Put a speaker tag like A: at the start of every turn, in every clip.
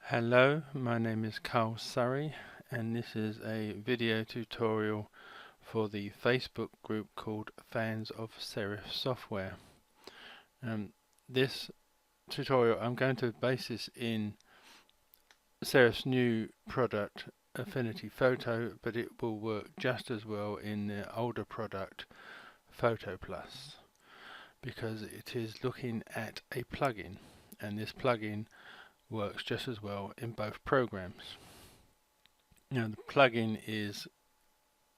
A: Hello, my name is Carl Surrey and this is a video tutorial for the Facebook group called Fans of Serif Software. This tutorial I'm going to base this in Serif's new product Affinity Photo, but it will work just as well in their older product Photo Plus because it is looking at a plugin, and this plugin works just as well in both programs. Now the plugin is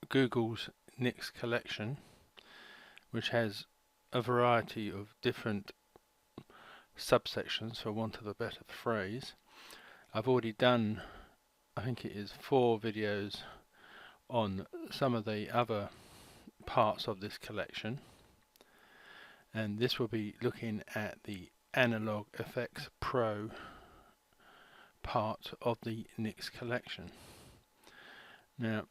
A: Google's Nix collection, which has a variety of different subsections, for want of a better phrase. I've already done, I think it is 4 videos on some of the other parts of this collection, and this will be looking at the Analog Efex Pro part of the Nix collection. Now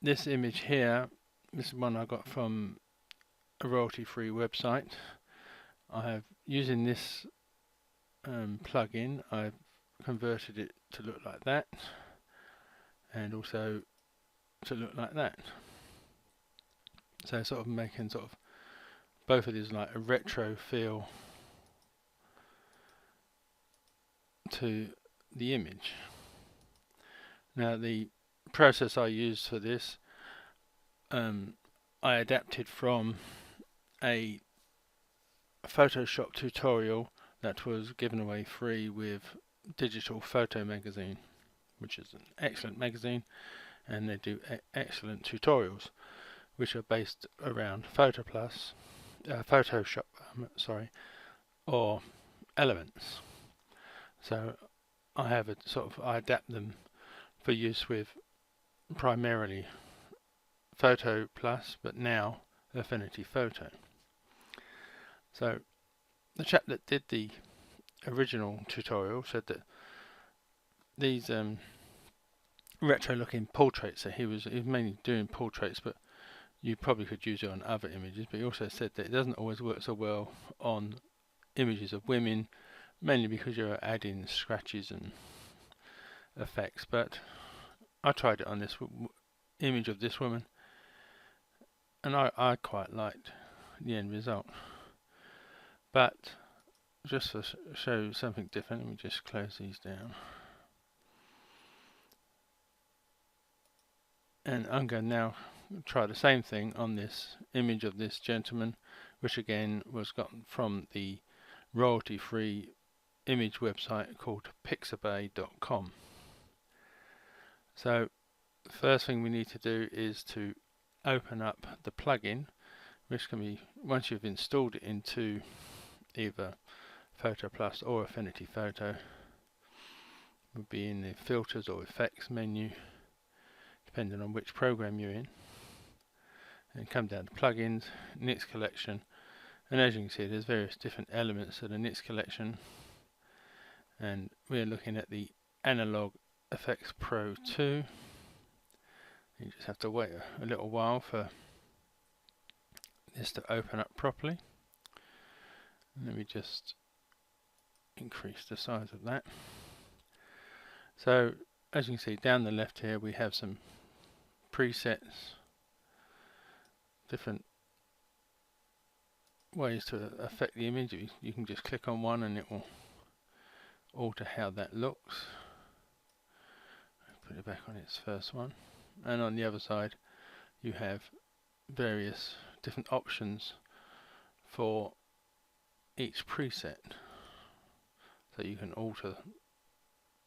A: this image here, this is one I got from a royalty-free website. Using this plugin, I've converted it to look like that, and also to look like that. So sort of making sort of both of these like a retro feel to the image. Now the process I used for this, I adapted from a Photoshop tutorial that was given away free with Digital Photo magazine, which is an excellent magazine, and they do excellent tutorials which are based around Photoshop, or Elements. So I adapt them for use with primarily Photo Plus, but now Affinity Photo. So the chap that did the original tutorial said that these retro looking portraits, so he was mainly doing portraits, but you probably could use it on other images, but he also said that it doesn't always work so well on images of women, mainly because you're adding scratches and effects. But I tried it on this image of this woman, and I quite liked the end result. But just to show something different, let me just close these down. And I'm going to now try the same thing on this image of this gentleman, which again was gotten from the royalty-free image website called pixabay.com. So the first thing we need to do is to open up the plugin, which can be, once you've installed it into either Photo Plus or Affinity Photo, would be in the filters or effects menu, depending on which program you're in, and come down to plugins, Nix collection, and as you can see there's various different elements of the Nix collection, and we're looking at the Analog Efex Pro 2. You just have to wait a little while for this to open up properly. Let me just increase the size of that. So as you can see down the left here we have some presets, different ways to affect the image. You can just click on one and it will alter how that looks. Put it back on its first one, and on the other side you have various different options for each preset, so you can alter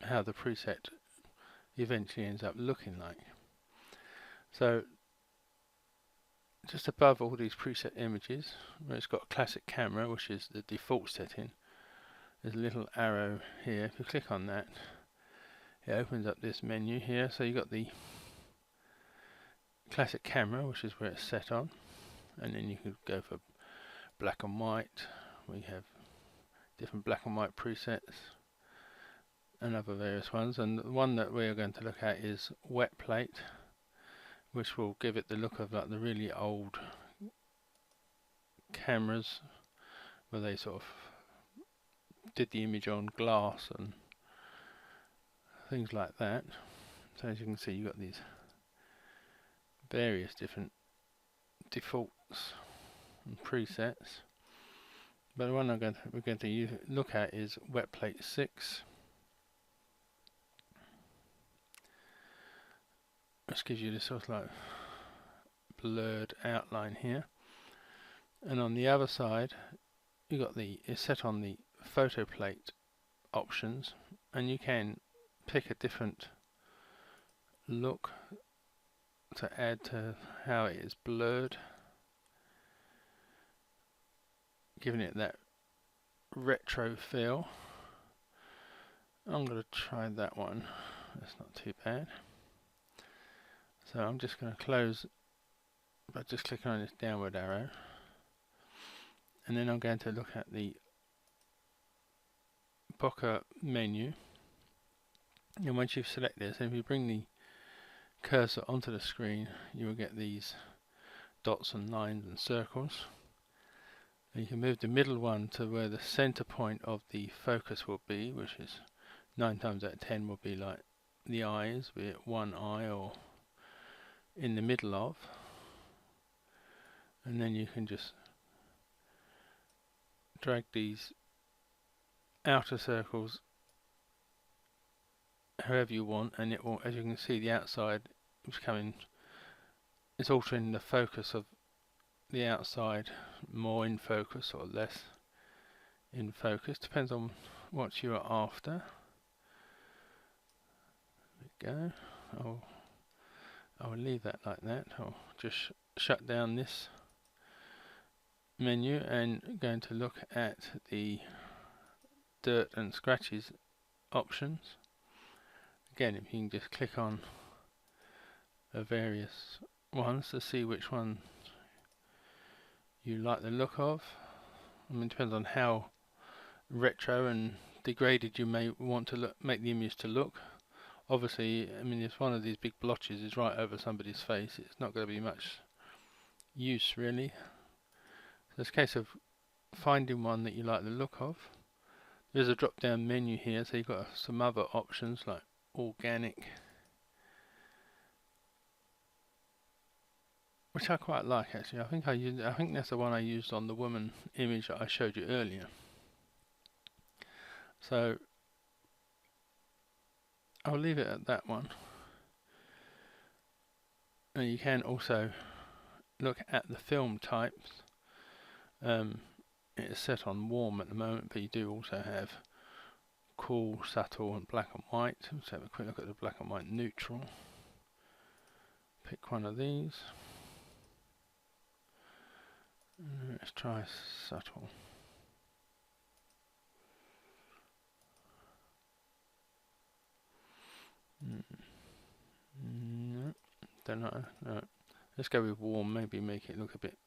A: how the preset eventually ends up looking like. So just above all these preset images, where it's got classic camera, which is the default setting, there's a little arrow here. If you click on that, it opens up this menu here. So you've got the classic camera, which is where it's set on, and then you could go for black and white. We have different black and white presets and other various ones, and the one that we're going to look at is wet plate, which will give it the look of like the really old cameras where they sort of did the image on glass and things like that. So as you can see, you've got these various different defaults and presets. But the one we're going to look at is wet plate 6. Which gives you this sort of like blurred outline here. And on the other side, you got it's set on the photo plate options, and you can pick a different look to add to how it is blurred, giving it that retro feel. I'm going to try that one. That's not too bad. So I'm just going to close by just clicking on this downward arrow, and then I'm going to look at the Bokeh menu. And once you've selected this, if you bring the cursor onto the screen, you will get these dots and lines and circles. And you can move the middle one to where the center point of the focus will be, which is 9 times out of 10 will be like the eyes, be it one eye or in the middle of. And then you can just drag these outer circles however you want, and it will, as you can see, the outside is it's altering the focus of the outside, more in focus or less in focus, depends on what you are after. There we go. I will leave that like that. I'll just shut down this menu and going to look at the dirt and scratches options. Again, if you can just click on the various ones to see which one you like the look of. I mean, it depends on how retro and degraded you may want to make the image to look. Obviously, I mean, if one of these big blotches is right over somebody's face, it's not going to be much use really. So it's a case of finding one that you like the look of. There's a drop down menu here, so you've got some other options like organic, which I quite like actually. I think that's the one I used on the woman image that I showed you earlier. So I'll leave it at that one. And you can also look at the film types. It is set on warm at the moment, but you do also have cool, subtle and black and white. Let's have a quick look at the black and white neutral. Pick one of these. Let's try subtle. No, don't know. No. Let's go with warm. Maybe make it look a bit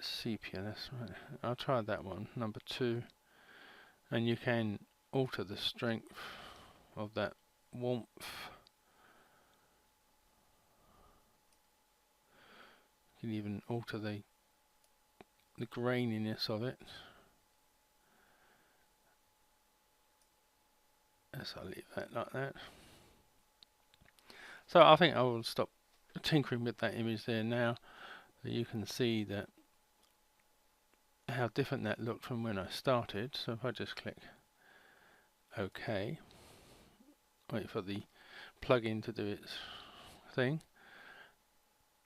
A: sepia. That's right. I'll try that one, number 2. And you can alter the strength of that warmth. You can even alter the graininess of it. Yes, I'll leave that like that. So I think I will stop tinkering with that image there now, so you can see that how different that looked from when I started. So if I just click OK, wait for the plugin to do its thing,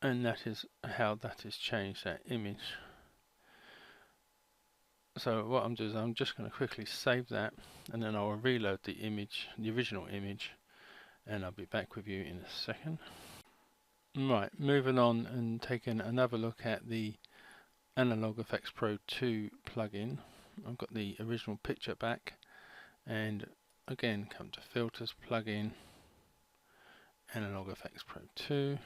A: and that is how that has changed that image. So what I'm doing is I'm just going to quickly save that, and then I'll reload the image, the original image, and I'll be back with you in a second. Right, moving on and taking another look at the Analog Efex Pro 2 plugin. I've got the original picture back, and again come to Filters, Plugin, Analog Efex Pro 2.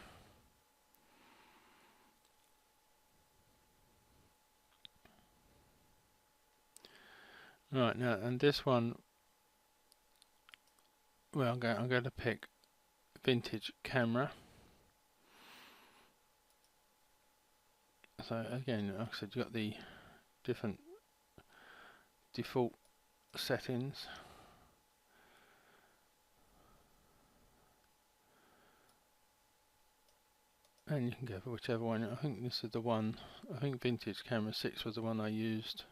A: Right, now, and this one, well, I'm going to pick Vintage Camera. So again, like I said, you've got the different default settings. and you can go for whichever one. I think this is the one, I think vintage camera 6 was the one I used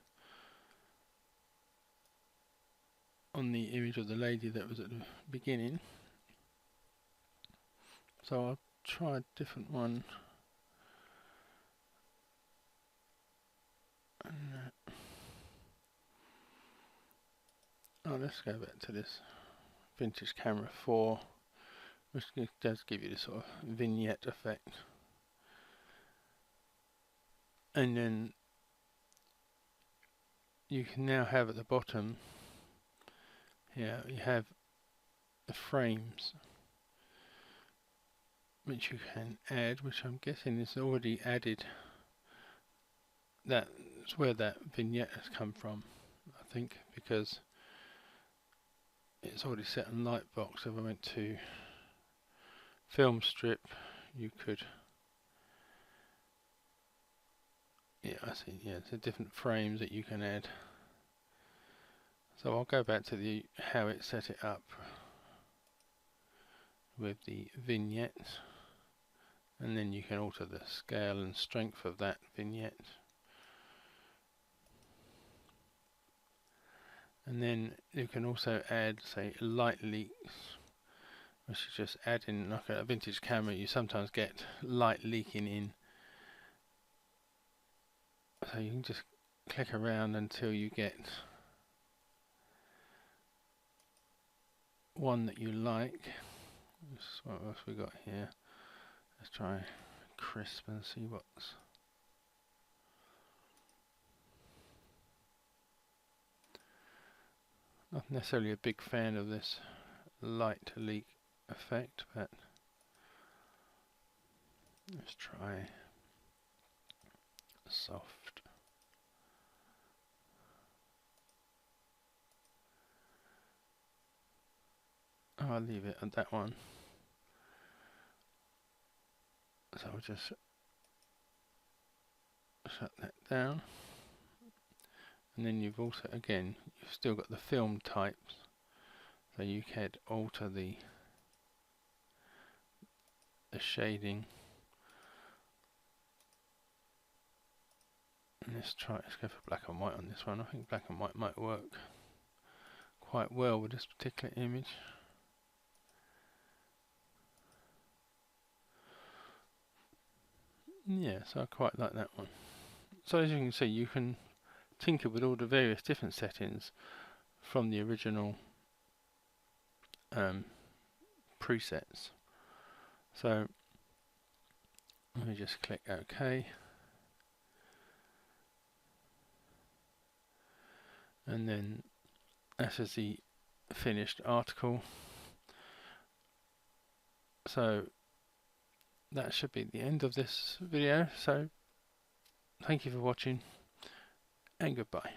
A: on the image of the lady that was at the beginning. So I'll try a different one. Oh, let's go back to this vintage camera 4, which does give you this sort of vignette effect. And then you can now have at the bottom here, you have the frames which you can add, which I'm guessing is already added. That's where that vignette has come from, I think, because it's already set on Lightbox. If I went to film strip, you could, yeah, I see, yeah, there's different frames that you can add. So I'll go back to the how it set it up with the vignette, and then you can alter the scale and strength of that vignette. And then you can also add, say, light leaks, which is just adding, like a vintage camera, you sometimes get light leaking in. So you can just click around until you get one that you like. What else we got here? Let's try crisp and see what's. Not necessarily a big fan of this light leak effect, but let's try soft. I'll leave it at that one. So I'll just shut that down. And then you've also, again, you've still got the film types. So you could alter the shading. And let's go for black and white on this one. I think black and white might work quite well with this particular image. Yeah, so I quite like that one. So as you can see, you can tinker with all the various different settings from the original presets. So let me just click OK, and then this is the finished article. So that should be the end of this video. So thank you for watching, and goodbye.